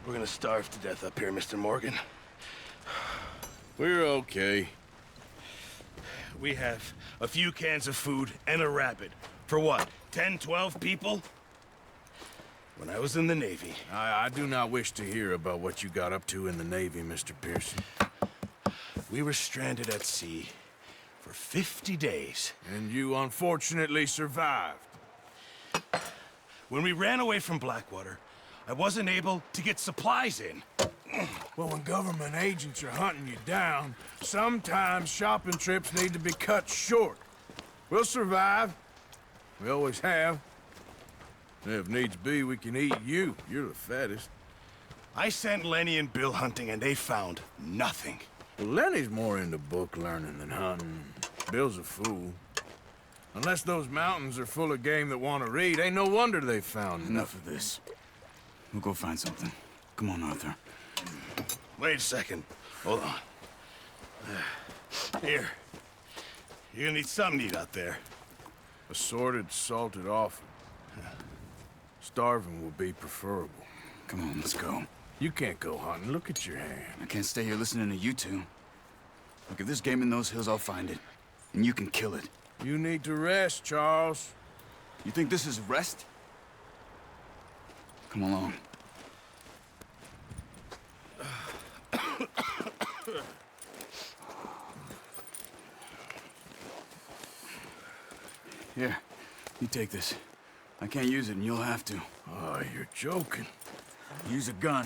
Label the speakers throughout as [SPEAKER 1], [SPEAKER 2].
[SPEAKER 1] We're gonna starve to death up here, Mr. Morgan.
[SPEAKER 2] We're okay.
[SPEAKER 1] We have a few cans of food and a rabbit. For what, 10, 12 people? When I was in the Navy...
[SPEAKER 2] I do not wish to hear about what you got up to in the Navy, Mr. Pearson.
[SPEAKER 1] We were stranded at sea for 50 days.
[SPEAKER 2] And you unfortunately survived.
[SPEAKER 1] When we ran away from Blackwater, I wasn't able to get supplies in.
[SPEAKER 2] Well, when government agents are hunting you down, sometimes shopping trips need to be cut short. We'll survive. We always have. And if needs be, we can eat you. You're the fattest.
[SPEAKER 1] I sent Lenny and Bill hunting, and they found nothing.
[SPEAKER 2] Well, Lenny's more into book learning than hunting. Bill's a fool. Unless those mountains are full of game that want to read, ain't no wonder they found
[SPEAKER 3] Enough of this. We'll go find something. Come on, Arthur.
[SPEAKER 1] Wait a second. Hold on. Here. You're gonna need something to eat out there.
[SPEAKER 2] Assorted, salted offal. Starving will be preferable.
[SPEAKER 3] Come on, let's go.
[SPEAKER 2] You can't go hunting. Look at your hand.
[SPEAKER 3] I can't stay here listening to you two. Look, if there's game in those hills, I'll find it. And you can kill it.
[SPEAKER 2] You need to rest, Charles.
[SPEAKER 3] You think this is rest? Come along. Here, you take this. I can't use it, and you'll have to.
[SPEAKER 2] Oh, you're joking.
[SPEAKER 3] Use a gun,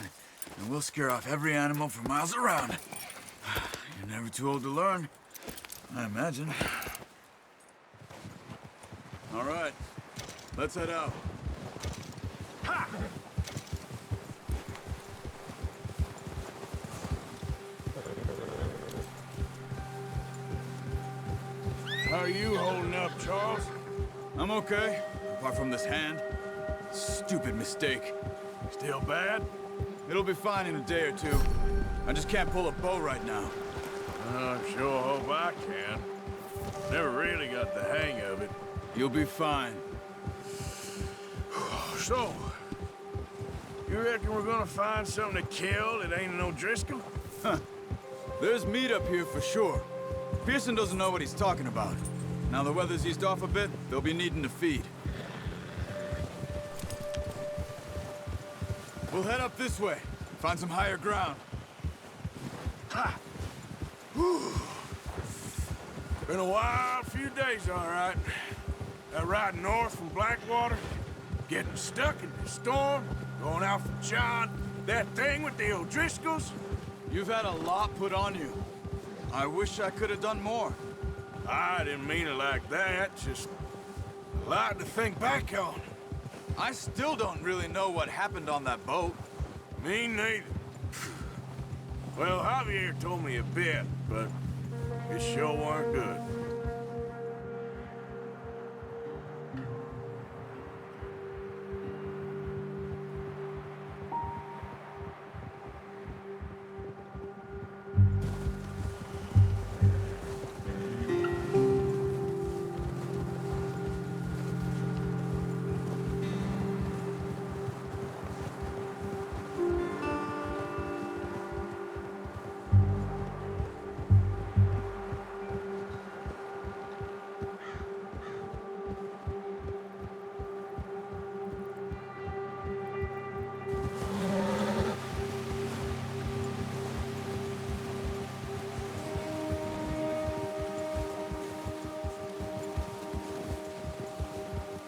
[SPEAKER 3] and we'll scare off every animal for miles around. You're never too old to learn, I imagine. All right, let's head out. Ha!
[SPEAKER 2] How are you holding up, Charles?
[SPEAKER 3] I'm okay, apart from this hand. Stupid mistake.
[SPEAKER 2] Still bad?
[SPEAKER 3] It'll be fine in a day or two. I just can't pull a bow right now.
[SPEAKER 2] I sure hope I can. Never really got the hang of it.
[SPEAKER 3] You'll be fine.
[SPEAKER 2] So, you reckon we're gonna find something to kill that ain't no Driscoll?
[SPEAKER 3] Huh. There's meat up here for sure. Pearson doesn't know what he's talking about. Now the weather's eased off a bit, they'll be needing to feed. We'll head up this way, find some higher ground.
[SPEAKER 2] Ha! Whew. Been a wild few days, all right. That ride north from Blackwater, getting stuck in the storm, going out for John, that thing with the O'Driscolls.
[SPEAKER 3] You've had a lot put on you. I wish I could have done more.
[SPEAKER 2] I didn't mean it like that, just a lot to think back on.
[SPEAKER 3] I still don't really know what happened on that boat.
[SPEAKER 2] Me neither. Well, Javier told me a bit, but it sure weren't good.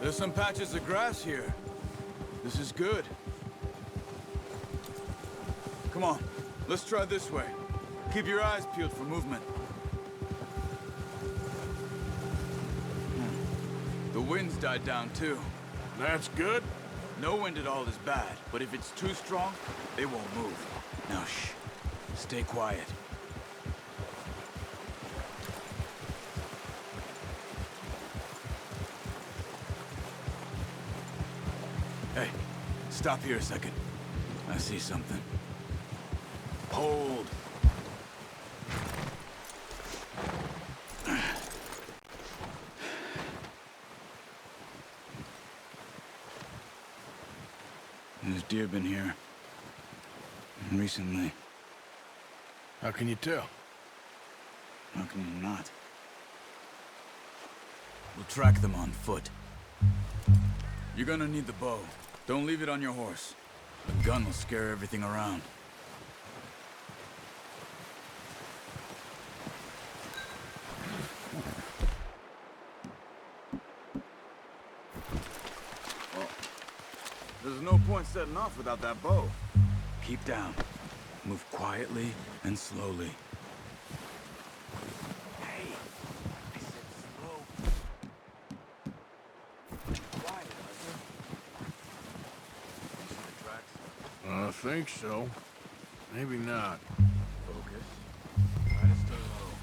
[SPEAKER 3] There's some patches of grass here. This is good. Come on, let's try this way. Keep your eyes peeled for movement. The wind's died down too.
[SPEAKER 2] That's good.
[SPEAKER 3] No wind at all is bad, but if it's too strong, they won't move. Now shh, stay quiet. Hey, stop here a second. I see something. Hold. There's deer been here. recently.
[SPEAKER 2] How can you tell?
[SPEAKER 3] How can you not? We'll track them on foot. You're gonna need the bow. Don't leave it on your horse. The gun will scare everything around. Well, there's no point setting off without that bow. Keep down. Move quietly and slowly. Hey, I said slow. Quiet, Arthur. You see the tracks?
[SPEAKER 2] I think so. Maybe not.
[SPEAKER 3] Focus. Try to stay low.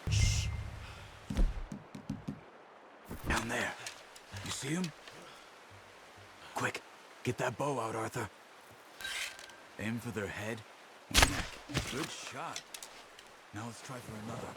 [SPEAKER 3] Shh. Down there. You see him? Quick, get that bow out, Arthur. Aim for their head or neck. Good shot. Now let's try for another.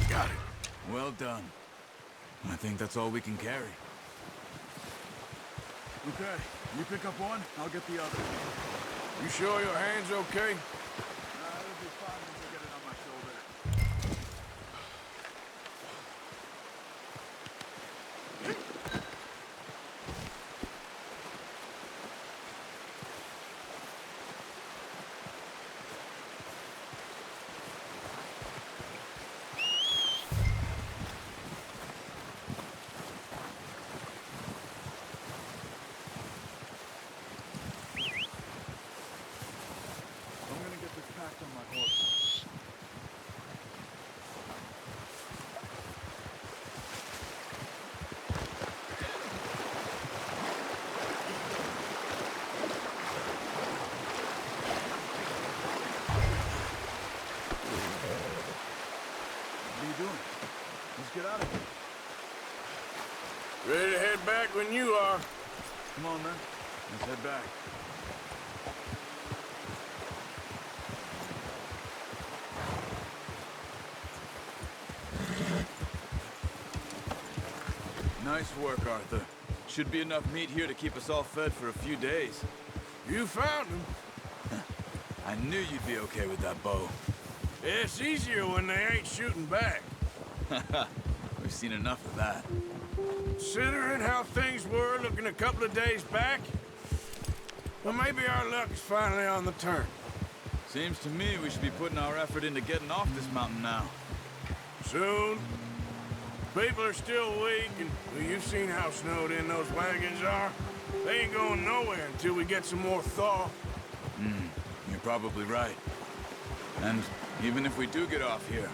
[SPEAKER 2] Got it.
[SPEAKER 3] Well done. I think that's all we can carry. Okay, you pick up one, I'll get the other.
[SPEAKER 2] You sure your hand's okay?
[SPEAKER 3] It'll be fine once I get it on my shoulder. I'm gonna get this packed on my horse. What are you doing? Let's get out of here.
[SPEAKER 2] Ready to head back when you are.
[SPEAKER 3] Come on, man. Let's head back. Nice work, Arthur. Should be enough meat here to keep us all fed for a few days.
[SPEAKER 2] You found him.
[SPEAKER 3] I knew you'd be okay with that bow.
[SPEAKER 2] It's easier when they ain't shooting back.
[SPEAKER 3] We've seen enough of that.
[SPEAKER 2] Considering how things were looking a couple of days back, well, maybe our luck is finally on the turn.
[SPEAKER 3] Seems to me we should be putting our effort into getting off this mountain now.
[SPEAKER 2] Soon. People are still weak, and well, you've seen how snowed in those wagons are. They ain't going nowhere until we get some more thaw.
[SPEAKER 3] You're probably right. And even if we do get off here,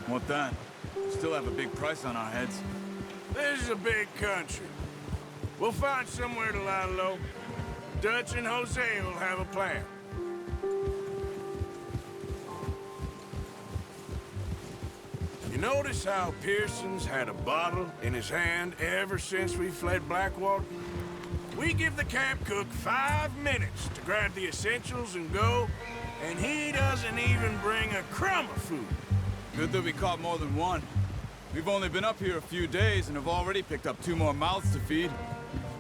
[SPEAKER 3] what then? We still have a big price on our heads.
[SPEAKER 2] This is a big country. We'll find somewhere to lie low. Dutch and Jose will have a plan. You notice how Pearson's had a bottle in his hand ever since we fled Blackwater? We give the camp cook 5 minutes to grab the essentials and go, and he doesn't even bring a crumb of food.
[SPEAKER 3] Good that we caught more than one. We've only been up here a few days and have already picked up 2 more mouths to feed.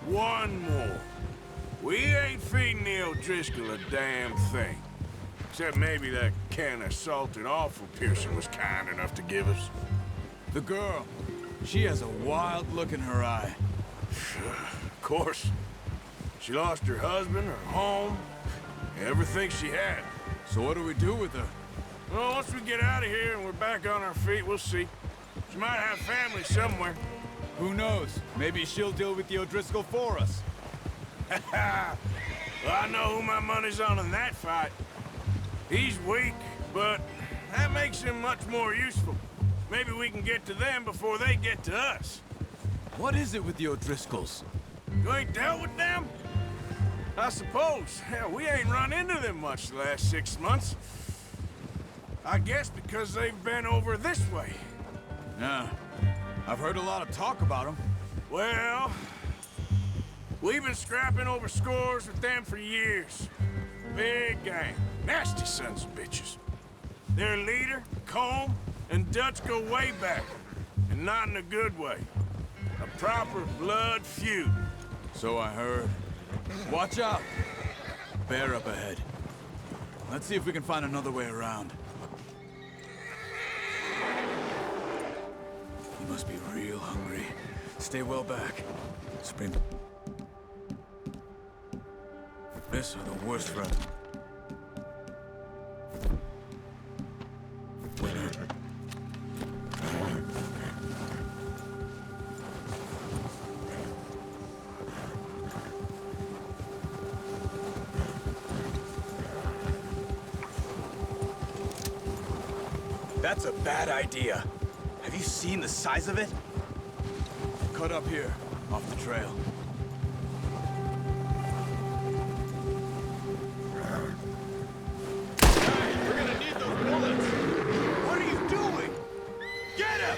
[SPEAKER 2] One more. We ain't feeding the O'Driscoll a damn thing. Except maybe that can of salted offal Pearson was kind enough to give us.
[SPEAKER 3] The girl, she has a wild look in her eye.
[SPEAKER 2] Of course. She lost her husband, her home, everything she had.
[SPEAKER 3] So what do we do with her?
[SPEAKER 2] Well, once we get out of here and we're back on our feet, we'll see. She might have family somewhere.
[SPEAKER 3] Who knows? Maybe she'll deal with the O'Driscoll for us.
[SPEAKER 2] Well, I know who my money's on in that fight. He's weak, but that makes him much more useful. Maybe we can get to them before they get to us.
[SPEAKER 3] What is it with the O'Driscolls?
[SPEAKER 2] You ain't dealt with them? I suppose. Hell, we ain't run into them much the last 6 months. I guess because they've been over this way.
[SPEAKER 3] Yeah, I've heard a lot of talk about them.
[SPEAKER 2] Well, we've been scrapping over scores with them for years. Big gang. Nasty sons of bitches. Their leader, Colm, and Dutch go way back. And not in a good way. A proper blood feud.
[SPEAKER 3] So I heard. Watch out! Bear up ahead. Let's see if we can find another way around. You must be real hungry. Stay well back. Spring. This are the worst for us.
[SPEAKER 4] That's a bad idea. Have you seen the size of it?
[SPEAKER 3] Cut up here, off the trail.
[SPEAKER 4] We're gonna need those bullets. What are you doing? Get him!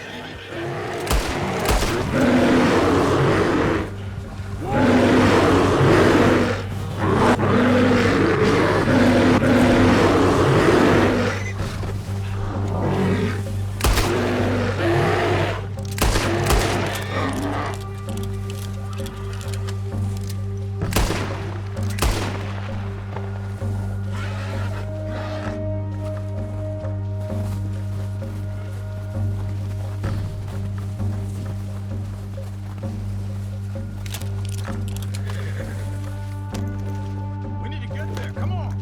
[SPEAKER 4] We need to get there. Come on.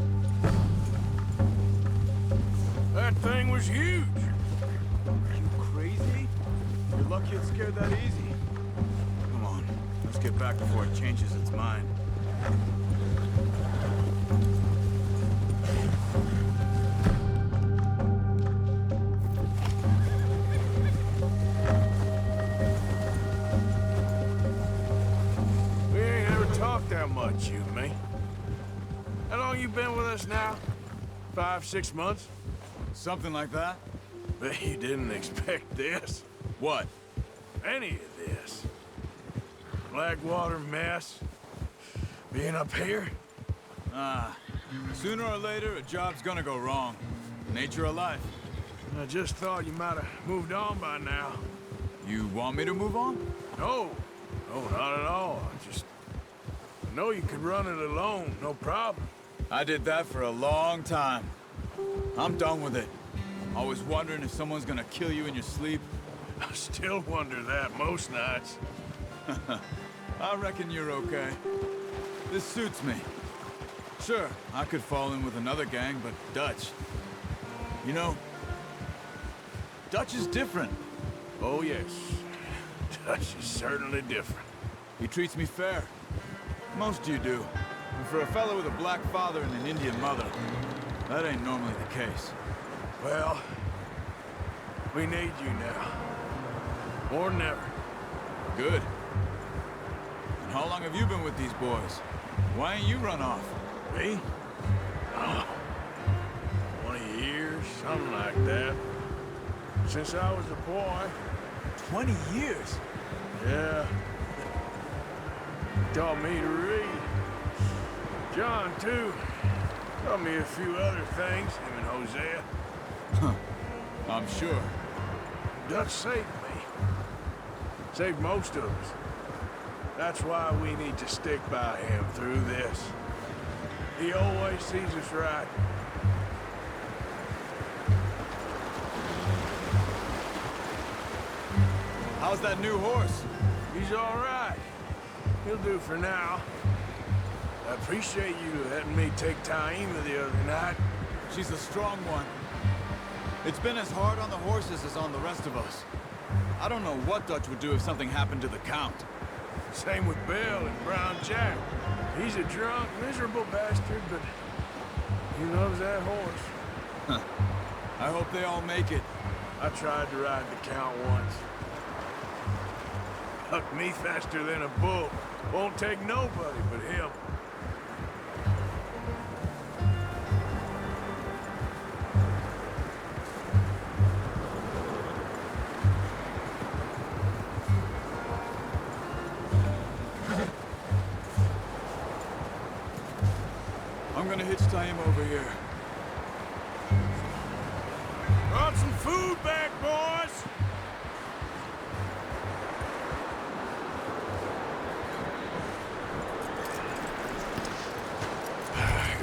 [SPEAKER 2] That thing was huge.
[SPEAKER 3] You crazy? You're lucky it's scared that easy. Come on, let's get back before it changes its mind.
[SPEAKER 2] We ain't ever talked that much, you and me. How long you been with us now? 5, 6 months?
[SPEAKER 3] Something like that?
[SPEAKER 2] Bet you didn't expect this.
[SPEAKER 3] What?
[SPEAKER 2] Any of this. Blackwater mess. Being up here?
[SPEAKER 3] Sooner or later, a job's gonna go wrong. Nature of life.
[SPEAKER 2] I just thought you might have moved on by now.
[SPEAKER 3] You want me to move on?
[SPEAKER 2] No. No, not at all. I know you could run it alone, no problem.
[SPEAKER 3] I did that for a long time. I'm done with it. Always wondering if someone's gonna kill you in your sleep.
[SPEAKER 2] I still wonder that most nights.
[SPEAKER 3] I reckon you're okay. This suits me. Sure, I could fall in with another gang, but Dutch... You know, Dutch is different.
[SPEAKER 2] Oh, yes. Dutch is certainly different.
[SPEAKER 3] He treats me fair. Most you do. And for a fellow with a black father and an Indian mother, that ain't normally the case.
[SPEAKER 2] Well, we need you now. More than ever.
[SPEAKER 3] Good. And how long have you been with these boys? Why ain't you run off?
[SPEAKER 2] Me? Oh, 20 years, something like that. Since I was a boy.
[SPEAKER 3] 20 years?
[SPEAKER 2] Yeah. He taught me to read. John, too. Taught me a few other things, him and Hosea.
[SPEAKER 3] I'm sure.
[SPEAKER 2] Dutch saved me. Saved most of us. That's why we need to stick by him through this. He always sees us right.
[SPEAKER 3] How's that new horse?
[SPEAKER 2] He's all right. he'll do for now. I appreciate you letting me take Taima the other night.
[SPEAKER 3] She's a strong one. It's been as hard on the horses as on the rest of us. I don't know what Dutch would do if something happened to the Count.
[SPEAKER 2] Same with Bill and Brown Jack. He's a drunk, miserable bastard, but he loves that horse.
[SPEAKER 3] Huh. I hope they all make it.
[SPEAKER 2] I tried to ride the Count once. Hucked me faster than a bull. Won't take nobody but him.
[SPEAKER 3] I'm gonna hitch Taima over here.
[SPEAKER 2] Brought some food back, boys!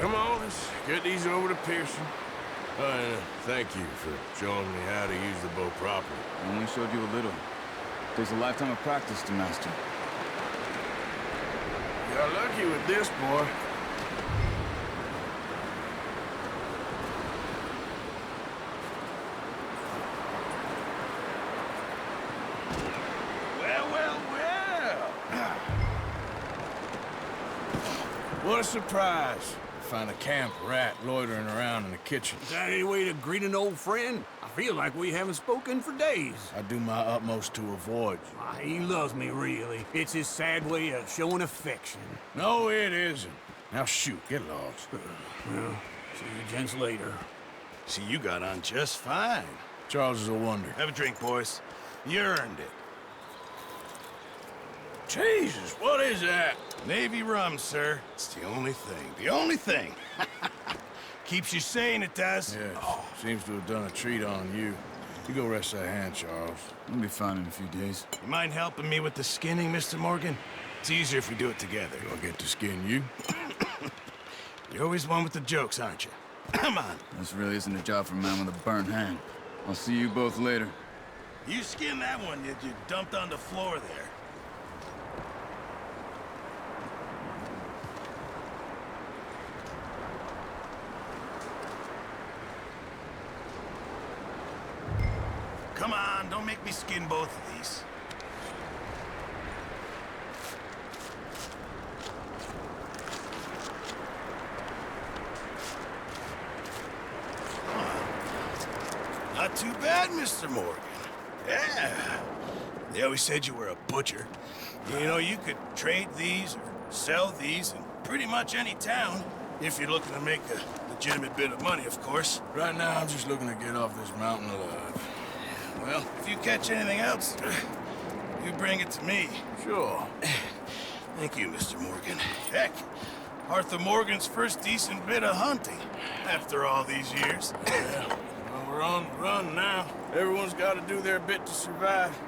[SPEAKER 2] Come on, let's get these over to Pearson. Thank you for showing me how to use the bow properly.
[SPEAKER 3] I only showed you a little. Takes a lifetime of practice to master.
[SPEAKER 2] You got lucky with this, boy. What a surprise. Find a camp rat loitering around in the kitchen.
[SPEAKER 5] Is that any way to greet an old friend? I feel like we haven't spoken for days.
[SPEAKER 2] I do my utmost to avoid you.
[SPEAKER 5] He loves me, really. It's his sad way of showing affection.
[SPEAKER 2] No, it isn't. Now shoot, get lost.
[SPEAKER 5] Well, see you gents later.
[SPEAKER 1] See, you got on just fine.
[SPEAKER 2] Charles is a wonder.
[SPEAKER 1] Have a drink, boys. You earned it.
[SPEAKER 2] Jesus, what is that?
[SPEAKER 1] Navy rum, sir. It's the only thing. The only thing. Keeps you sane, it does.
[SPEAKER 2] Yes, seems to have done a treat on you. You go rest that hand, Charles.
[SPEAKER 3] I'll be fine in a few days.
[SPEAKER 1] You mind helping me with the skinning, Mr. Morgan? It's easier if we do it together.
[SPEAKER 2] Do I get to skin you?
[SPEAKER 1] You're always one with the jokes, aren't you? Come on.
[SPEAKER 3] This really isn't a job for a man with a burnt hand. I'll see you both later.
[SPEAKER 1] You skinned that one that you dumped on the floor there. Come on, don't make me skin both of these. Not too bad, Mr. Morgan. Yeah. They always said you were a butcher. You know, you could trade these or sell these in pretty much any town, if you're looking to make a legitimate bit of money, of course.
[SPEAKER 2] Right now, I'm just looking to get off this mountain alive.
[SPEAKER 1] Well, if you catch anything else, you bring it to me.
[SPEAKER 2] Sure.
[SPEAKER 1] Thank you, Mr. Morgan. Heck, Arthur Morgan's first decent bit of hunting after all these years.
[SPEAKER 2] Yeah. Well, we're on the run now. Everyone's got to do their bit to survive.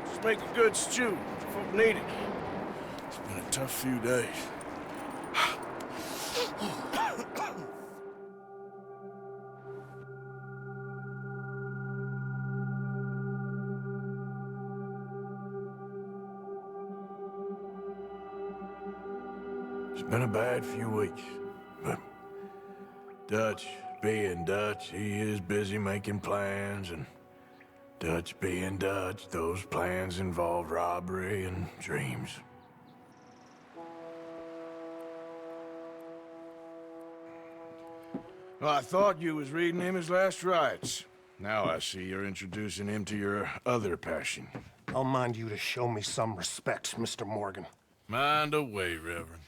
[SPEAKER 2] Just make a good stew. Folk need it. It's been a tough few days. It's been a bad few weeks, but Dutch being Dutch, he is busy making plans, and Dutch being Dutch, those plans involve robbery and dreams. Well, I thought you was reading him his last rites. Now I see you're introducing him to your other passion.
[SPEAKER 6] I'll mind you to show me some respect, Mr. Morgan.
[SPEAKER 2] Mind away, Reverend.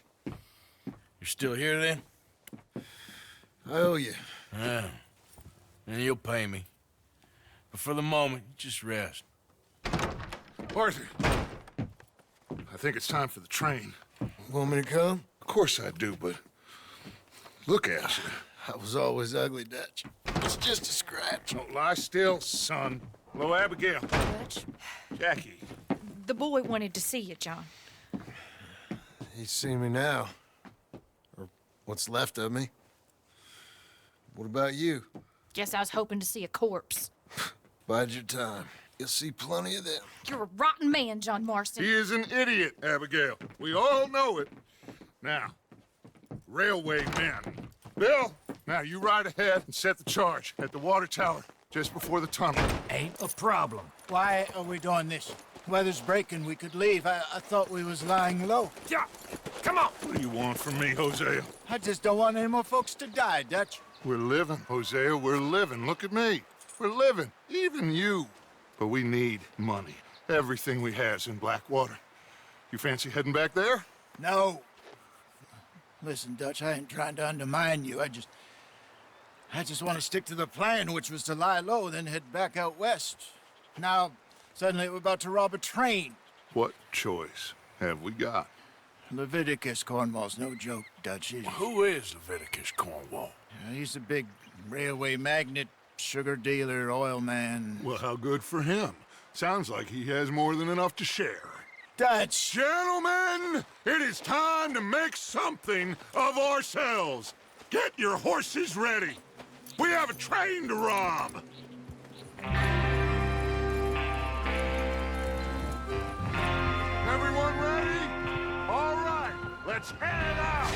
[SPEAKER 2] You're still here, then?
[SPEAKER 7] I owe you.
[SPEAKER 2] Yeah. And you'll pay me. But for the moment, just rest.
[SPEAKER 7] Arthur, I think it's time for the train.
[SPEAKER 6] Want me to come?
[SPEAKER 7] Of course I do, but look at you.
[SPEAKER 6] I was always ugly, Dutch. It's just a scratch.
[SPEAKER 7] Don't lie still, son. Hello, Abigail.
[SPEAKER 8] Dutch,
[SPEAKER 7] Jackie.
[SPEAKER 8] the boy wanted to see you, John.
[SPEAKER 6] He's seen me now. Or what's left of me. What about you?
[SPEAKER 8] Guess I was hoping to see a corpse.
[SPEAKER 6] Bide your time. You'll see plenty of them.
[SPEAKER 8] You're a rotten man, John Marston.
[SPEAKER 7] He is an idiot, Abigail. We all know it. Now, railway men. Bill, now you ride ahead and set the charge at the water tower just before the tunnel.
[SPEAKER 9] Ain't a problem. Why are we doing this? Weather's breaking, we could leave. I thought we was lying low.
[SPEAKER 7] Yeah, come on. What do you want from me, Hosea?
[SPEAKER 9] I just don't want any more folks to die, Dutch.
[SPEAKER 7] We're living, Hosea, we're living. Look at me. We're living, even you. But we need money. Everything we has in Blackwater. You fancy heading back there?
[SPEAKER 9] No. Listen, Dutch, I ain't trying to undermine you. I just want to stick to the plan, which was to lie low, then head back out west. Now, suddenly we're about to rob a train.
[SPEAKER 7] What choice have we got?
[SPEAKER 9] Leviticus Cornwall's no joke, Dutch.
[SPEAKER 2] Who is Leviticus Cornwall?
[SPEAKER 9] He's a big railway magnate, sugar dealer, oil man.
[SPEAKER 7] Well, how good for him. Sounds like he has more than enough to share.
[SPEAKER 9] Dutch!
[SPEAKER 7] Gentlemen, it is time to make something of ourselves. Get your horses ready. We have a train to rob. Everyone ready? All right, let's head out.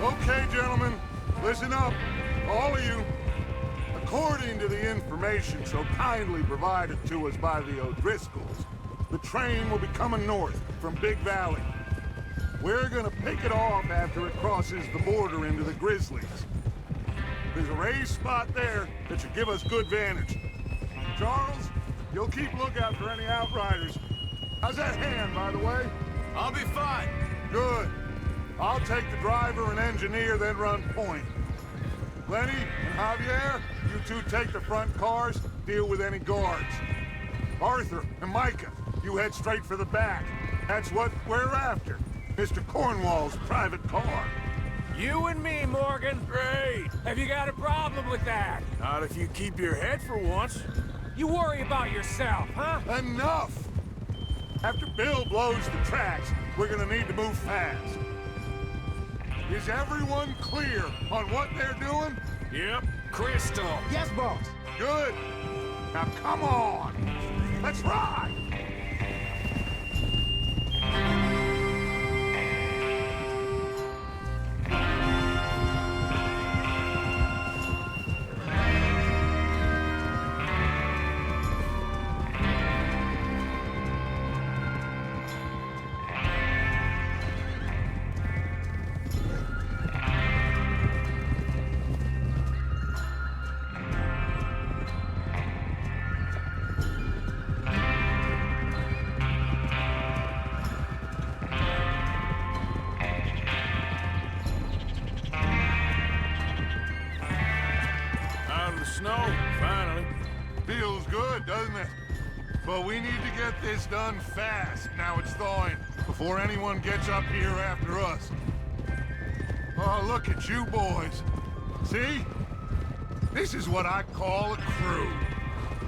[SPEAKER 7] Okay, gentlemen, listen up, all of you. According to the information so kindly provided to us by the O'Driscolls, the train will be coming north from Big Valley. We're gonna pick it off after it crosses the border into the Grizzlies. There's a raised spot there that should give us good vantage. Charles, you'll keep lookout for any outriders. How's that hand, by the way?
[SPEAKER 3] I'll be fine.
[SPEAKER 7] Good. I'll take the driver and engineer, then run point. Lenny and Javier, you two take the front cars, deal with any guards. Arthur and Micah, you head straight for the back. That's what we're after. Mr. Cornwall's private car.
[SPEAKER 5] You and me, Morgan.
[SPEAKER 2] Great.
[SPEAKER 5] Have you got a problem with that?
[SPEAKER 2] Not if you keep your head for once.
[SPEAKER 5] You worry about yourself, huh?
[SPEAKER 7] Enough! After Bill blows the tracks, we're gonna need to move fast. Is everyone clear on what they're doing?
[SPEAKER 2] Yep.
[SPEAKER 5] Crystal.
[SPEAKER 9] Yes, boss.
[SPEAKER 7] Good. Now come on. Let's ride.
[SPEAKER 2] Snow, finally.
[SPEAKER 7] Feels good, doesn't it? But we need to get this done fast, now it's thawing, before anyone gets up here after us. Oh, look at you boys. See? This is what I call a crew.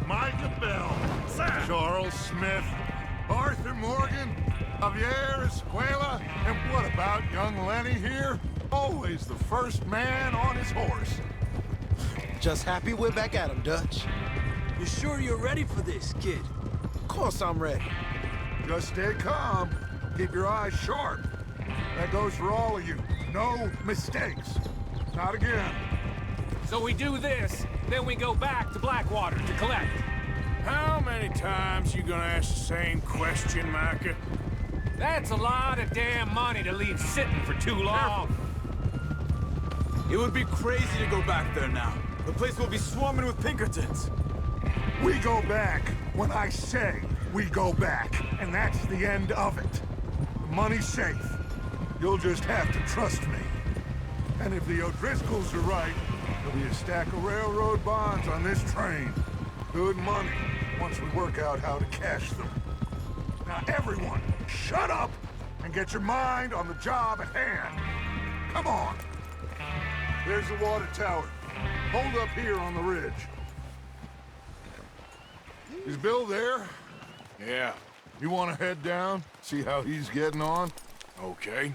[SPEAKER 7] Micah Bell, Charles Smith, Arthur Morgan, Javier Escuela, and what about young Lenny here? Always the first man on his horse.
[SPEAKER 10] Just happy we're back at him, Dutch.
[SPEAKER 3] You sure you're ready for this, kid?
[SPEAKER 10] Of course I'm ready.
[SPEAKER 7] Just stay calm. Keep your eyes sharp. That goes for all of you. No mistakes. Not again.
[SPEAKER 5] So we do this, then we go back to Blackwater to collect.
[SPEAKER 2] How many times you gonna ask the same question, Micah?
[SPEAKER 5] That's a lot of damn money to leave sitting for too long.
[SPEAKER 3] It would be crazy to go back there now. The place will be swarming with Pinkertons.
[SPEAKER 7] We go back when I say we go back, and that's the end of it. The money's safe. You'll just have to trust me. And if the O'Driscolls are right, there'll be a stack of railroad bonds on this train. Good money, once we work out how to cash them. Now everyone, shut up and get your mind on the job at hand. Come on. There's the water tower. hold up here on the ridge. Is Bill there?
[SPEAKER 2] Yeah,
[SPEAKER 7] You want to head down, see how he's getting on?
[SPEAKER 2] okay.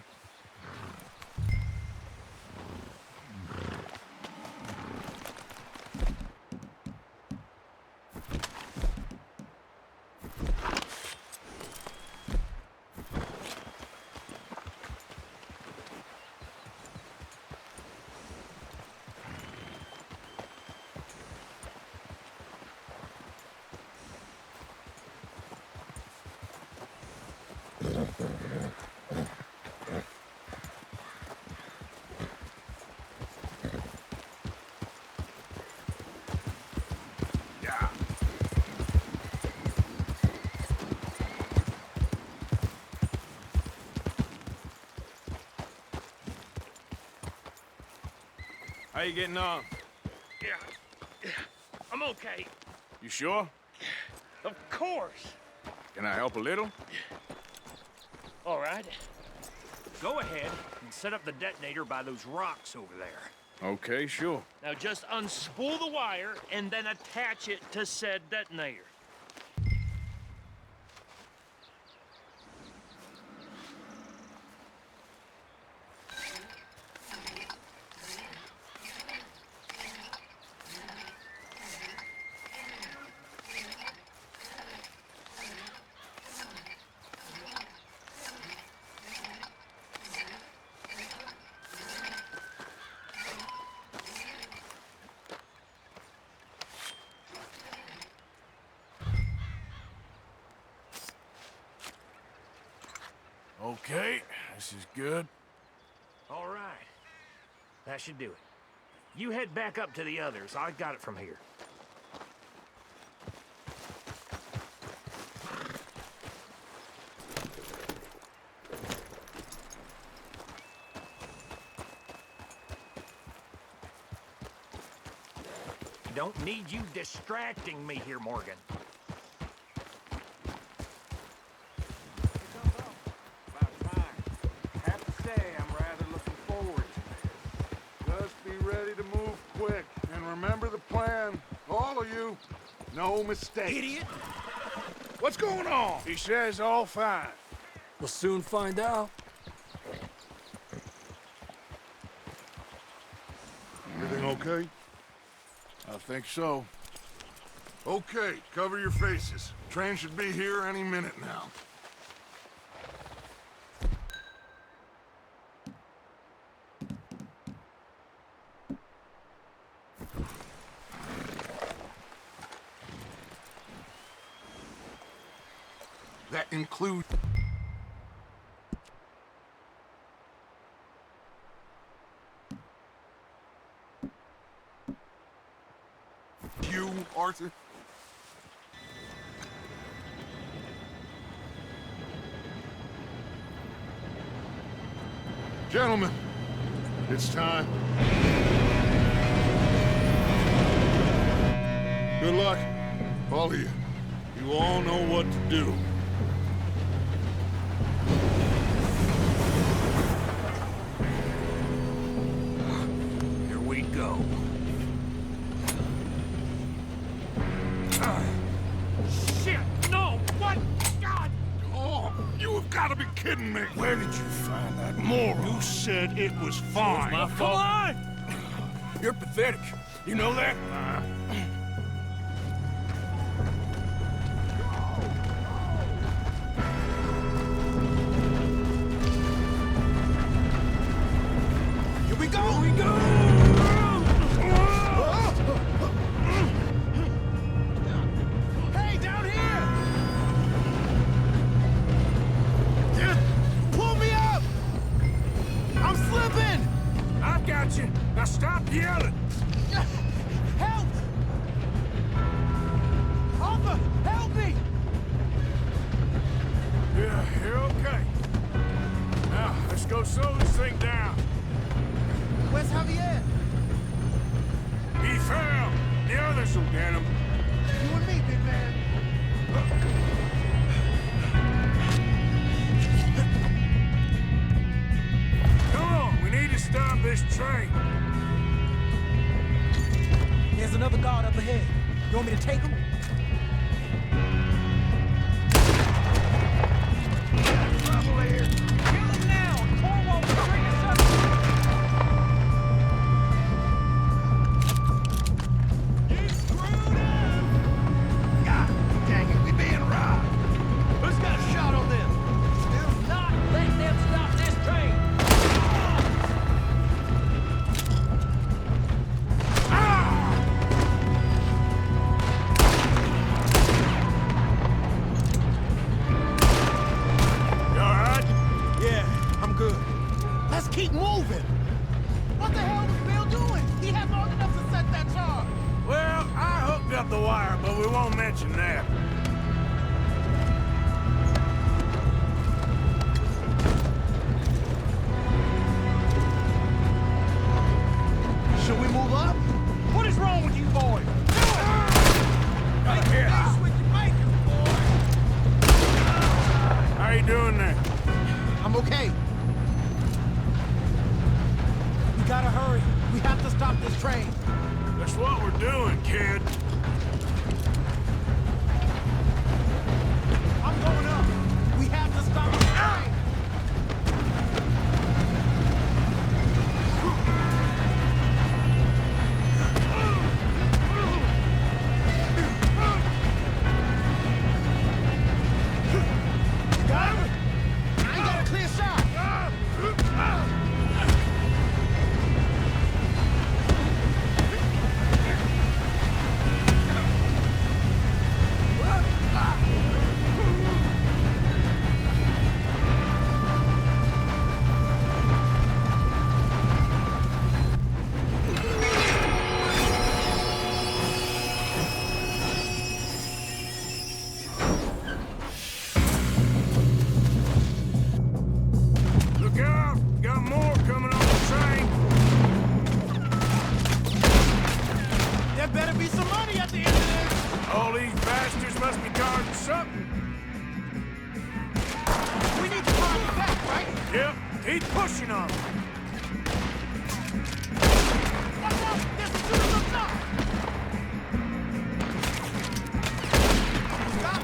[SPEAKER 2] How you getting on?
[SPEAKER 4] Yeah, I'm okay.
[SPEAKER 2] You sure?
[SPEAKER 4] Of course.
[SPEAKER 2] Can I help a little?
[SPEAKER 4] All right. Go ahead and set up the detonator by those rocks over there.
[SPEAKER 2] Okay, sure.
[SPEAKER 4] Now just unspool the wire and then attach it to said detonator.
[SPEAKER 2] Okay, this is good.
[SPEAKER 4] All right. That should do it. You head back up to the others. I got it from here. Don't need you distracting me here, Morgan.
[SPEAKER 7] About time. Have to say, I'm rather looking forward to this. Just be ready to move quick. And remember the plan. All of you. No mistakes.
[SPEAKER 4] Idiot!
[SPEAKER 2] What's going on? He says all fine.
[SPEAKER 5] We'll soon find out.
[SPEAKER 7] Everything okay?
[SPEAKER 2] I think so.
[SPEAKER 7] Okay, cover your faces. Train should be here any minute now. That includes... you, Arthur? Gentlemen, it's time. Good luck, all of you. You all know what to do.
[SPEAKER 4] Here we go. Shit! No! What? God!
[SPEAKER 7] Oh, you have got to be kidding me.
[SPEAKER 2] Where did you find that moron?
[SPEAKER 7] You said it was fine.
[SPEAKER 2] My fault. Come on! You're pathetic. You know that?
[SPEAKER 10] Here we go! Here we go! Hey, down here! Pull me up! I'm slipping!
[SPEAKER 2] I've got you. Now stop yelling.
[SPEAKER 10] Help! Arthur, help me!
[SPEAKER 2] Yeah, you're okay. Now, let's go slow this thing down.
[SPEAKER 10] Where's Javier?
[SPEAKER 2] He fell. The others will get him.
[SPEAKER 10] You and me, big man.
[SPEAKER 2] Come on, we need to stop this train.
[SPEAKER 10] There's another guard up ahead. You want me to take him? Trouble here. Kill him now! Corvo will bring us up! You screwed up! God dang it, we being robbed! Who's got a shot on them? Do not let them stop this train! Keep moving! What the hell was Bill doing? He had long enough to set that charge!
[SPEAKER 2] Well, I hooked up the wire, but we won't mention that.
[SPEAKER 10] Should we move up? What is wrong with you boys?
[SPEAKER 2] Got here.
[SPEAKER 10] With your makers, boy!
[SPEAKER 2] How you doing there?
[SPEAKER 10] I'm okay. We gotta hurry. We have to stop this train.
[SPEAKER 2] That's what we're doing, kid.
[SPEAKER 10] I'm going up. We have to stop this train. You got him? I ain't got a clear shot.
[SPEAKER 2] Look out! Got more coming on the train.
[SPEAKER 10] There better be some money at the end of this.
[SPEAKER 2] All these bastards must be guarding something.
[SPEAKER 10] We need to find the back, right?
[SPEAKER 2] Yep, keep pushing on them.
[SPEAKER 10] Watch out! There's a shooter up top! Stop!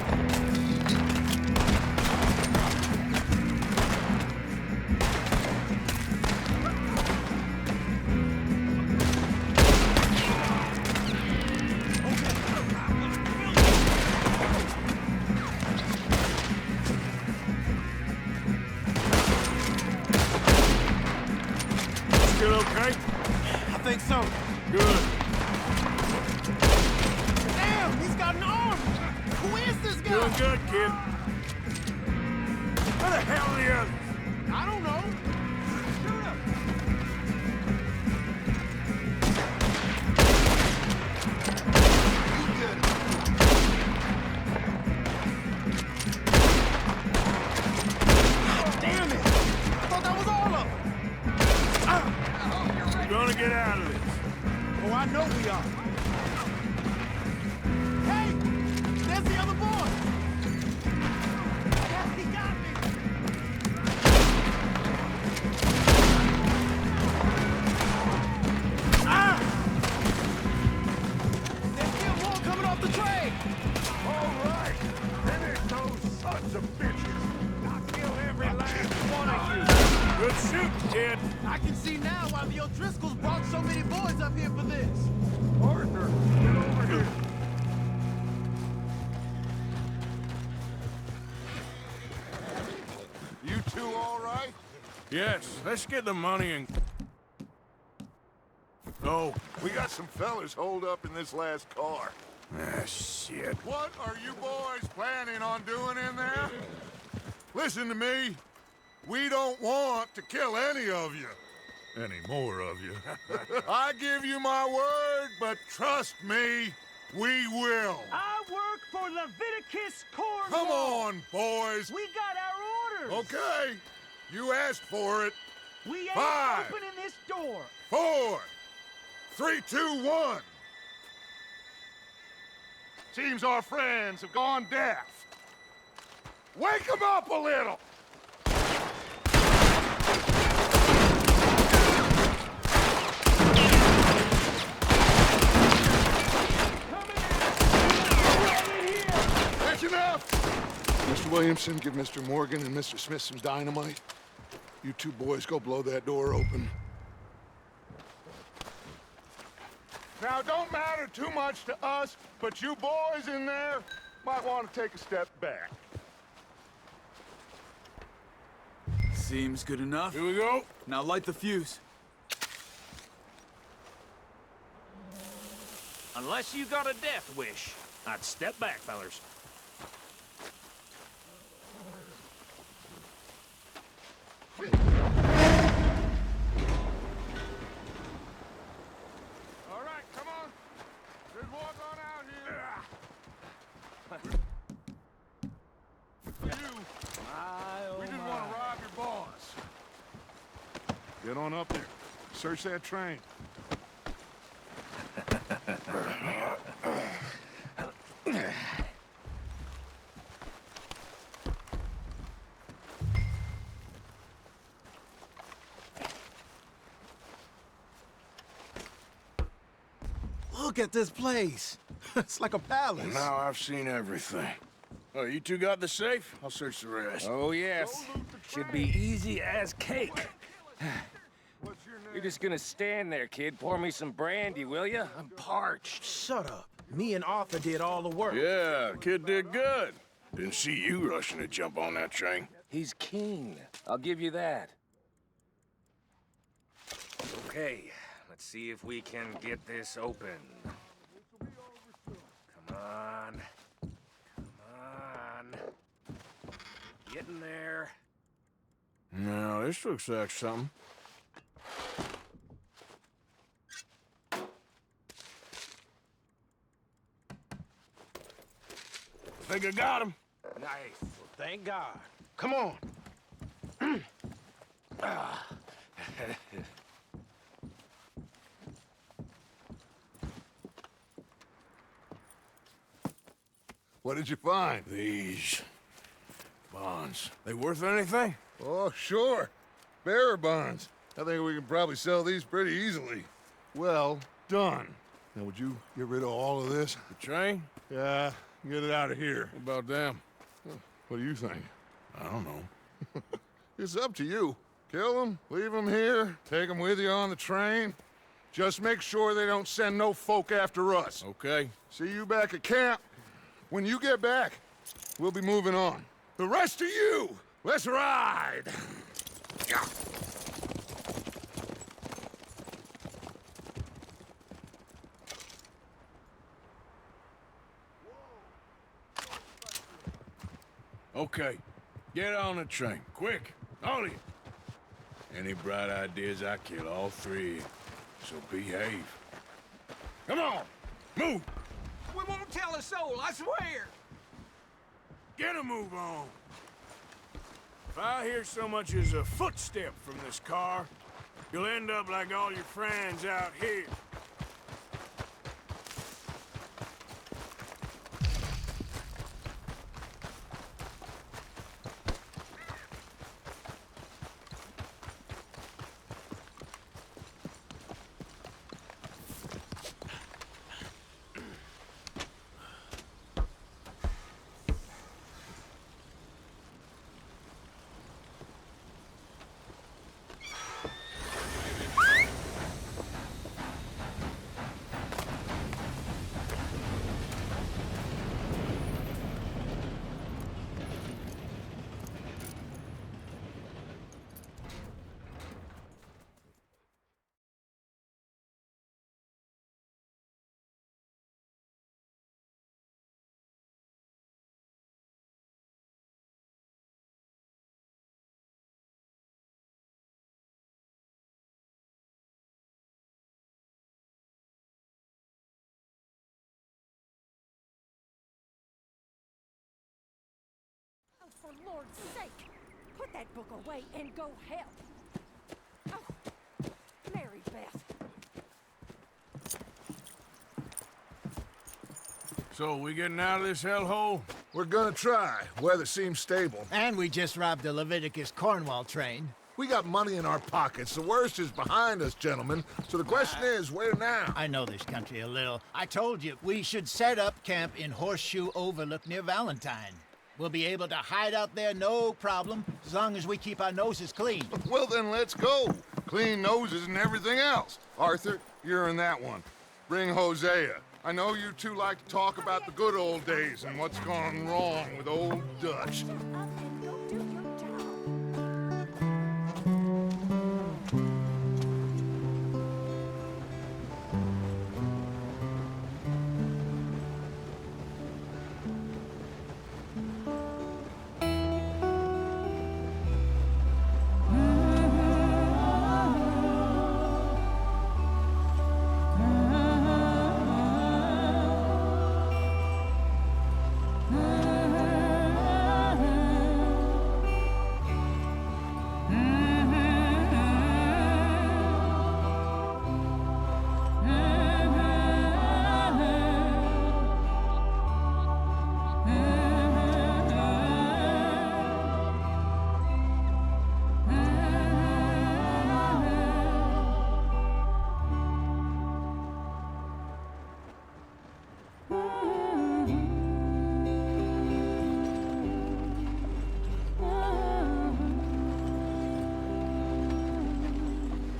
[SPEAKER 2] Still okay?
[SPEAKER 10] I think so.
[SPEAKER 2] Good.
[SPEAKER 10] Damn, he's got an arm! Who is this guy?
[SPEAKER 2] Doing good, kid. Where the hell are the others?
[SPEAKER 10] I don't know. Shoot him! You good? Damn it! I thought that was all of them.
[SPEAKER 2] We're gonna get out of this.
[SPEAKER 10] Oh, I know we are. Hey! There's the other boy! Yeah, he got me! Ah! There's still more coming off the train!
[SPEAKER 7] All right. Then there's those sons of bitches.
[SPEAKER 4] I'll kill every last one of you.
[SPEAKER 2] Good shoot, kid.
[SPEAKER 10] I can see now why the O'Driscolls brought so many boys up here for this.
[SPEAKER 7] Arthur, get over here. You two all right?
[SPEAKER 2] Yes, let's get the money and... Oh,
[SPEAKER 7] We got some fellas holed up in this last car.
[SPEAKER 2] shit.
[SPEAKER 7] What are you boys planning on doing in there? Listen to me. We don't want to kill any of you. Any more of you. I give you my word, but trust me, we will.
[SPEAKER 4] I work for Leviticus Corps.
[SPEAKER 7] Come on, boys.
[SPEAKER 4] We got our orders.
[SPEAKER 7] Okay. You asked for it.
[SPEAKER 4] We ain't
[SPEAKER 7] 5,
[SPEAKER 4] opening this door.
[SPEAKER 7] 4, 3, 2, 1. Seems our friends have gone deaf. Wake them up a little. Williamson give Mr. Morgan and Mr. Smith some dynamite. You two boys go blow that door open. Now, it don't matter too much to us, but you boys in there might want to take a step back.
[SPEAKER 3] Seems good enough.
[SPEAKER 2] Here we go.
[SPEAKER 3] Now light the fuse.
[SPEAKER 4] Unless you got a death wish, I'd step back, fellers.
[SPEAKER 7] All right, come on. Just walk on out here. We just want to rob your boss. Get on up there. Search that train.
[SPEAKER 5] Look at this place. It's like a palace.
[SPEAKER 2] Now I've seen everything. Oh, you two got the safe? I'll search the rest.
[SPEAKER 11] Oh, yes. Should be easy as cake. You're just gonna stand there, kid. Pour me some brandy, will ya? I'm parched.
[SPEAKER 5] Shut up. Me and Arthur did all the work.
[SPEAKER 2] Yeah, the kid did good. Didn't see you rushing to jump on that train.
[SPEAKER 11] He's keen. I'll give you that. Okay, let's see if we can get this open. Come on. Come on. Get in there.
[SPEAKER 2] No, this looks like something. I think I got him.
[SPEAKER 11] Nice. Well, thank God.
[SPEAKER 2] Come on.
[SPEAKER 7] What did you find?
[SPEAKER 2] These bonds. They worth anything?
[SPEAKER 7] Oh, sure. Bearer bonds. I think we can probably sell these pretty easily. Well done. Now, would you get rid of all of this?
[SPEAKER 2] The train?
[SPEAKER 7] Yeah, get it out of here.
[SPEAKER 2] What about them?
[SPEAKER 7] What do you think?
[SPEAKER 2] I don't know.
[SPEAKER 7] It's up to you. Kill them, leave them here, take them with you on the train. Just make sure they don't send no folk after us.
[SPEAKER 2] Okay.
[SPEAKER 7] See you back at camp. When you get back, we'll be moving on. The rest of you, let's ride!
[SPEAKER 2] Okay. Get on the train. Quick. All of you. Any bright ideas, I kill all three. So behave. Come on. Move.
[SPEAKER 5] We won't tell a soul, I swear.
[SPEAKER 2] Get a move on. If I hear so much as a footstep from this car, you'll end up like all your friends out here.
[SPEAKER 12] For Lord's sake, put that book away and go help. Oh, Mary Beth.
[SPEAKER 2] So, we getting out of this hellhole?
[SPEAKER 7] We're gonna try. Weather seems stable.
[SPEAKER 9] And we just robbed the Leviticus Cornwall train.
[SPEAKER 7] We got money in our pockets. The worst is behind us, gentlemen. So the question is, where now?
[SPEAKER 9] I know this country a little. I told you, we should set up camp in Horseshoe Overlook near Valentine. We'll be able to hide out there no problem, as long as we keep our noses clean.
[SPEAKER 7] Well, then let's go. Clean noses and everything else. Arthur, you're in that one. Bring Hosea. I know you two like to talk about the good old days and what's gone wrong with old Dutch.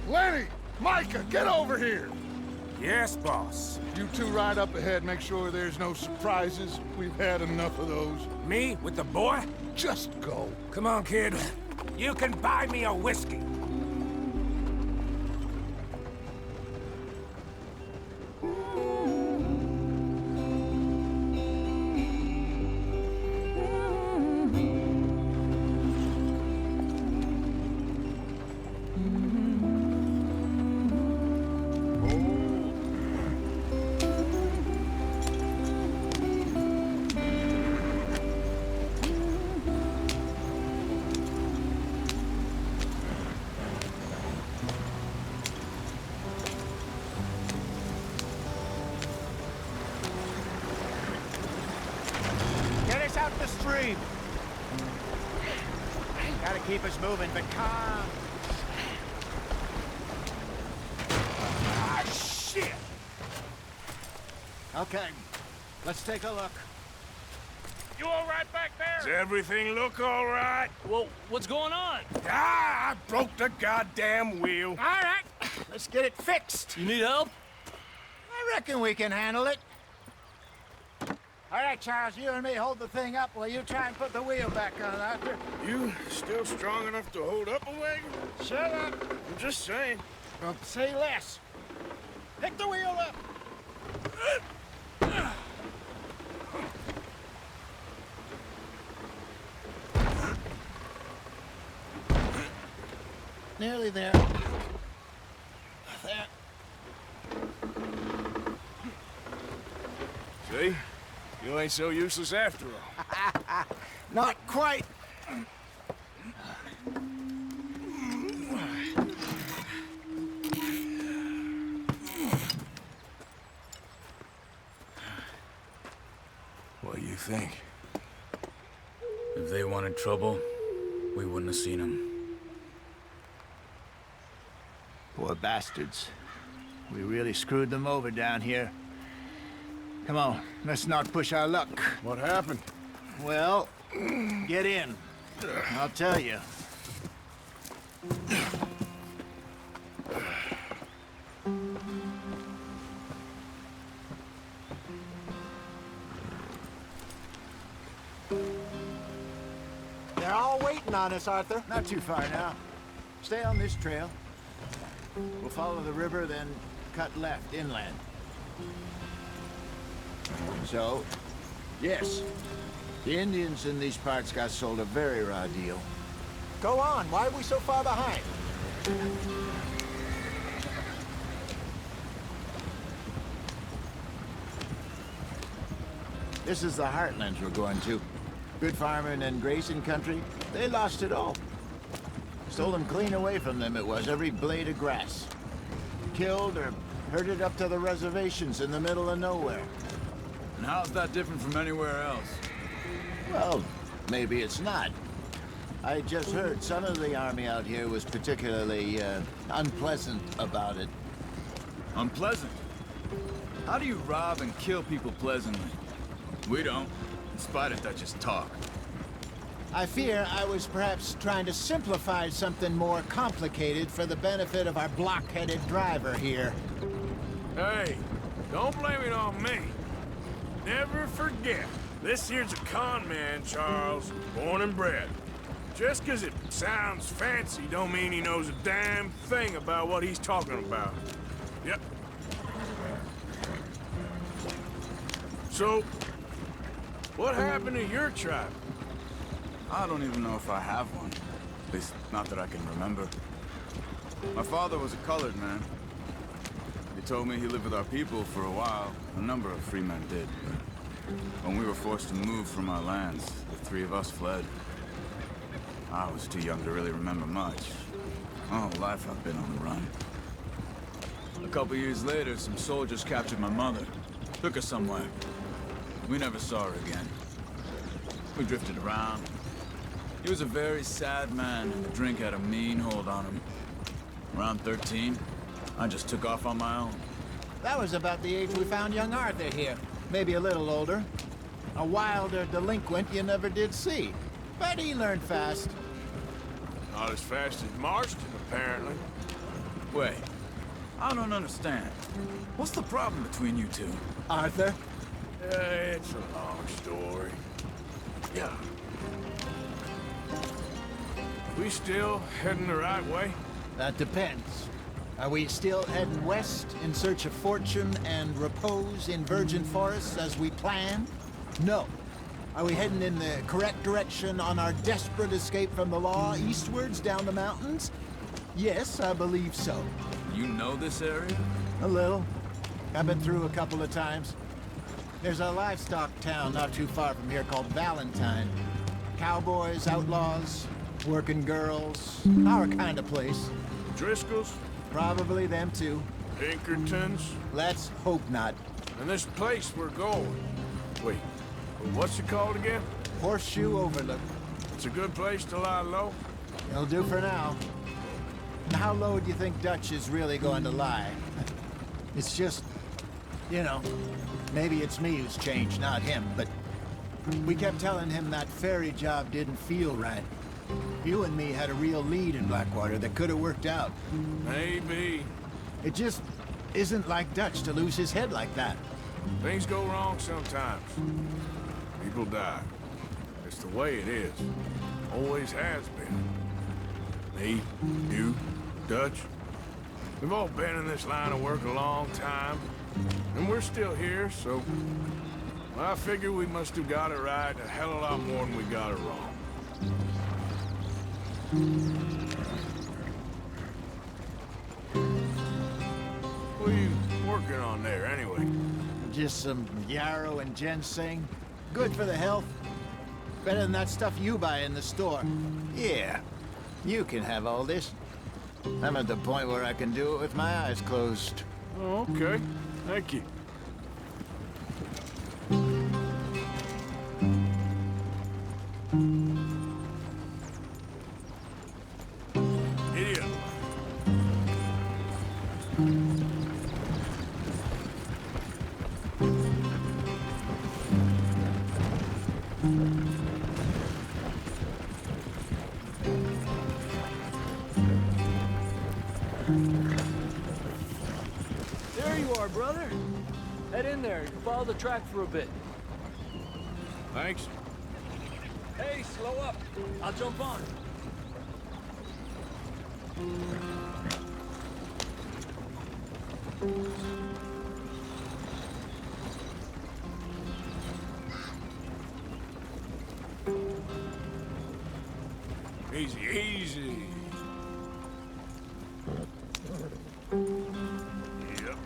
[SPEAKER 7] Lenny! Micah, get over here!
[SPEAKER 2] Yes, boss.
[SPEAKER 7] You two ride up ahead, make sure there's no surprises. We've had enough of those.
[SPEAKER 2] Me with the boy?
[SPEAKER 7] Just go.
[SPEAKER 2] Come on, kid. You can buy me a whiskey.
[SPEAKER 9] Get us out the stream. Gotta keep us moving, but calm.
[SPEAKER 2] Ah, shit!
[SPEAKER 9] Okay, let's take a look.
[SPEAKER 4] You all right back there?
[SPEAKER 2] Does everything look all right?
[SPEAKER 4] Well, what's going on?
[SPEAKER 2] Ah, I broke the goddamn wheel.
[SPEAKER 9] All right, let's get it fixed.
[SPEAKER 4] You need help?
[SPEAKER 9] I reckon we can handle it. All right, Charles, you and me hold the thing up while you try and put the wheel back on, Arthur.
[SPEAKER 2] You still strong enough to hold up a wagon?
[SPEAKER 9] Shut up.
[SPEAKER 2] I'm just saying.
[SPEAKER 9] Well, say less. Pick the wheel up. Nearly there. There.
[SPEAKER 2] See? You ain't so useless after all.
[SPEAKER 9] Not quite.
[SPEAKER 2] What do you think?
[SPEAKER 3] If they wanted trouble, we wouldn't have seen them.
[SPEAKER 9] Poor bastards. We really screwed them over down here. Come on, let's not push our luck.
[SPEAKER 2] What happened?
[SPEAKER 9] Well, get in. I'll tell you. They're all waiting on us, Arthur. Not too far now. Stay on this trail. We'll follow the river, then cut left, inland. So, yes, the Indians in these parts got sold a very raw deal. Go on, why are we so far behind? This is the heartlands we're going to. Good farming and grazing country, they lost it all. Stolen clean away from them it was, every blade of grass. Killed or herded up to the reservations in the middle of nowhere.
[SPEAKER 3] And how's that different from anywhere else?
[SPEAKER 9] Well, maybe it's not. I just heard some of the army out here was particularly, unpleasant about it.
[SPEAKER 3] Unpleasant? How do you rob and kill people pleasantly? We don't, in spite of Dutch's talk.
[SPEAKER 9] I fear I was perhaps trying to simplify something more complicated for the benefit of our block-headed driver here.
[SPEAKER 2] Hey, don't blame it on me. Never forget, this here's a con man, Charles, born and bred. Just 'cause it sounds fancy don't mean he knows a damn thing about what he's talking about. Yep. So, what happened to your tribe?
[SPEAKER 3] I don't even know if I have one. At least, not that I can remember. My father was a colored man. He told me he lived with our people for a while. A number of free men did. But when we were forced to move from our lands, the three of us fled. I was too young to really remember much. My whole life I've been on the run. A couple years later, some soldiers captured my mother. Took her somewhere. We never saw her again. We drifted around. He was a very sad man, and the drink had a mean hold on him. Around 13, I just took off on my own.
[SPEAKER 9] That was about the age we found young Arthur here. Maybe a little older. A wilder delinquent you never did see. But he learned fast.
[SPEAKER 2] Not as fast as Marston, apparently.
[SPEAKER 3] Wait, I don't understand. What's the problem between you two?
[SPEAKER 9] Arthur?
[SPEAKER 2] It's a long story. Yeah. We still heading the right way?
[SPEAKER 9] That depends. Are we still heading west in search of fortune and repose in virgin forests as we planned? No. Are we heading in the correct direction on our desperate escape from the law eastwards down the mountains? Yes, I believe so.
[SPEAKER 3] You know this area?
[SPEAKER 9] A little. I've been through a couple of times. There's a livestock town not too far from here called Valentine. Cowboys, outlaws, working girls, our kind of place.
[SPEAKER 2] Driscoll's?
[SPEAKER 9] Probably them too.
[SPEAKER 2] Pinkertons?
[SPEAKER 9] Let's hope not.
[SPEAKER 2] And this place we're going. Wait, what's it called again?
[SPEAKER 9] Horseshoe Overlook.
[SPEAKER 2] It's a good place to lie low?
[SPEAKER 9] It'll do for now. And how low do you think Dutch is really going to lie? It's just, you know, maybe it's me who's changed, not him, but we kept telling him that ferry job didn't feel right. You and me had a real lead in Blackwater that could have worked out.
[SPEAKER 2] Maybe.
[SPEAKER 9] It just isn't like Dutch to lose his head like that.
[SPEAKER 2] Things go wrong sometimes. People die. It's the way it is. Always has been. Me, you, Dutch. We've all been in this line of work a long time. And we're still here, so... I figure we must have got it right a hell of a lot more than we got it wrong. What are you working on there, anyway?
[SPEAKER 9] Just some yarrow and ginseng. Good for the health. Better than that stuff you buy in the store. Yeah, you can have all this. I'm at the point where I can do it with my eyes closed.
[SPEAKER 2] Oh, okay. Thank you. Idiot.
[SPEAKER 13] There you are, brother. Head in there. You can follow the track for a bit.
[SPEAKER 2] Thanks.
[SPEAKER 13] Hey, slow up. I'll jump on.
[SPEAKER 2] Easy, easy. Yep.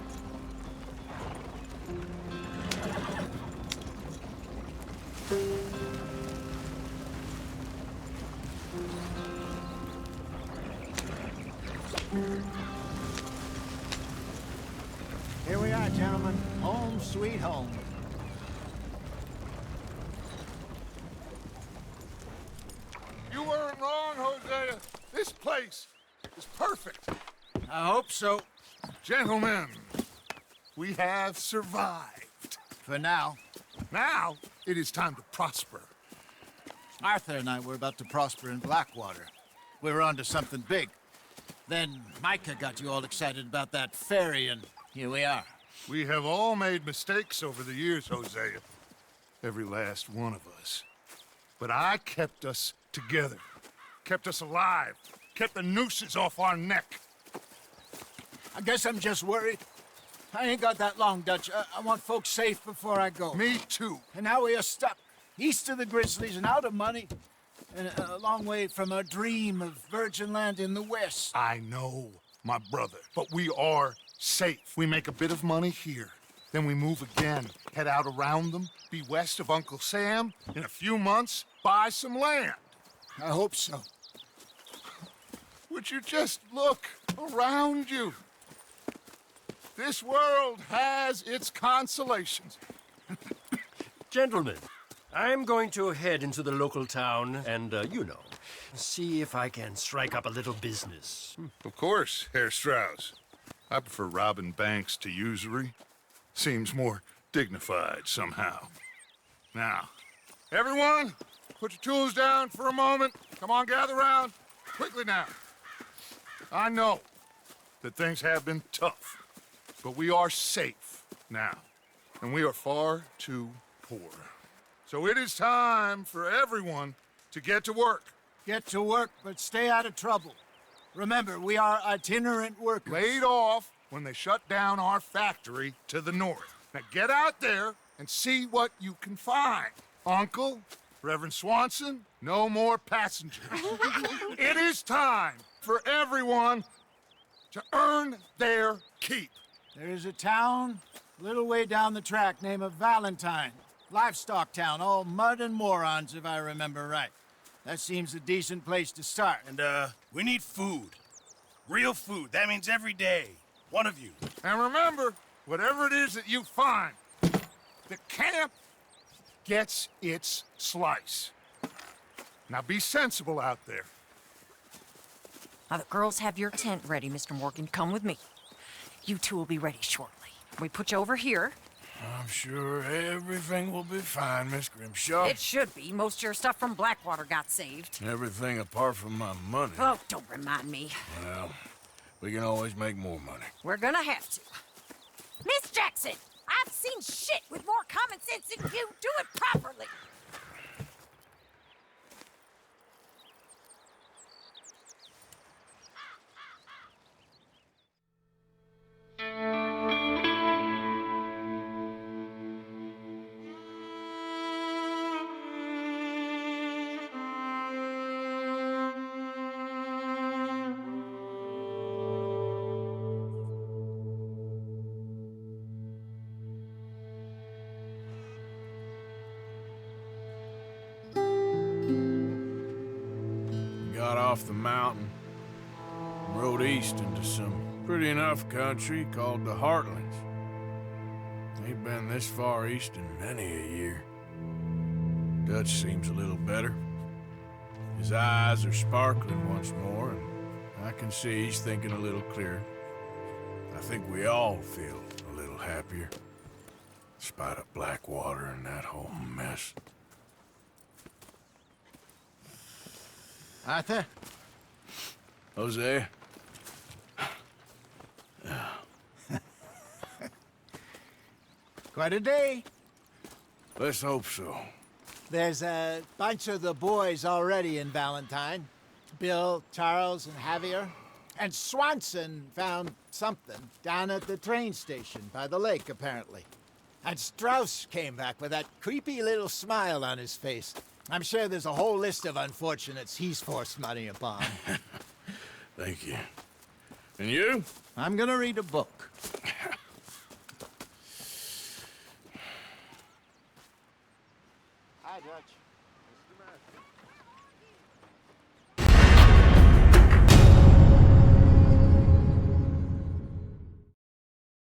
[SPEAKER 9] Here we are, gentlemen. Home sweet home.
[SPEAKER 7] You weren't wrong, Hosea. This place is perfect.
[SPEAKER 9] I hope so.
[SPEAKER 7] Gentlemen, we have survived.
[SPEAKER 9] For now.
[SPEAKER 7] Now, it is time to prosper.
[SPEAKER 9] Arthur and I were about to prosper in Blackwater. We were onto something big. Then Micah got you all excited about that ferry, and here we are.
[SPEAKER 7] We have all made mistakes over the years, Hosea. Every last one of us. But I kept us together. Kept us alive. Kept the nooses off our neck.
[SPEAKER 9] I guess I'm just worried. I ain't got that long, Dutch. I want folks safe before I go.
[SPEAKER 7] Me too.
[SPEAKER 9] And now we are stuck, east of the Grizzlies and out of money, and a long way from our dream of virgin land in the west.
[SPEAKER 7] I know, my brother, but we are safe. We make a bit of money here, then we move again, head out around them, be west of Uncle Sam, in a few months, buy some land.
[SPEAKER 9] I hope so.
[SPEAKER 7] Would you just look around you? This world has its consolations.
[SPEAKER 4] Gentlemen, I'm going to head into the local town and, see if I can strike up a little business.
[SPEAKER 7] Of course, Herr Strauss. I prefer robbing banks to usury. Seems more dignified somehow. Now, everyone, put your tools down for a moment. Come on, gather round. Quickly now. I know that things have been tough, but we are safe now, and we are far too poor. So it is time for everyone to get to work.
[SPEAKER 9] Get to work, but stay out of trouble. Remember, we are itinerant workers.
[SPEAKER 7] Laid off when they shut down our factory to the north. Now get out there and see what you can find. Uncle, Reverend Swanson, no more passengers. It is time for everyone to earn their keep.
[SPEAKER 9] There is a town a little way down the track named Valentine. Livestock town, all mud and morons, if I remember right. That seems a decent place to start.
[SPEAKER 1] And, we need food. Real food. That means every day. One of you.
[SPEAKER 7] And remember, whatever it is that you find, the camp gets its slice. Now be sensible out there.
[SPEAKER 14] Now the girls have your tent ready, Mr. Morgan. Come with me. You two will be ready shortly. We put you over here.
[SPEAKER 2] I'm sure everything will be fine, Miss Grimshaw.
[SPEAKER 14] It should be. Most of your stuff from Blackwater got saved.
[SPEAKER 2] Everything apart from my money.
[SPEAKER 14] Oh, don't remind me.
[SPEAKER 2] Well, we can always make more money.
[SPEAKER 14] We're gonna have to. Miss Jackson, I've seen shit with more common sense than you. Do it properly.
[SPEAKER 2] Got off the mountain, rode east into some pretty enough country called the Heartlands. Ain't been this far east in many a year. Dutch seems a little better. His eyes are sparkling once more, and I can see he's thinking a little clearer. I think we all feel a little happier, in spite of Blackwater and that whole mess.
[SPEAKER 9] Arthur?
[SPEAKER 2] Jose?
[SPEAKER 9] Quite a day.
[SPEAKER 2] Let's hope so.
[SPEAKER 9] There's a bunch of the boys already in Valentine. Bill, Charles, and Javier. And Swanson found something down at the train station by the lake, apparently. And Strauss came back with that creepy little smile on his face. I'm sure there's a whole list of unfortunates he's forced money upon.
[SPEAKER 2] Thank you. And you?
[SPEAKER 9] I'm gonna read a book.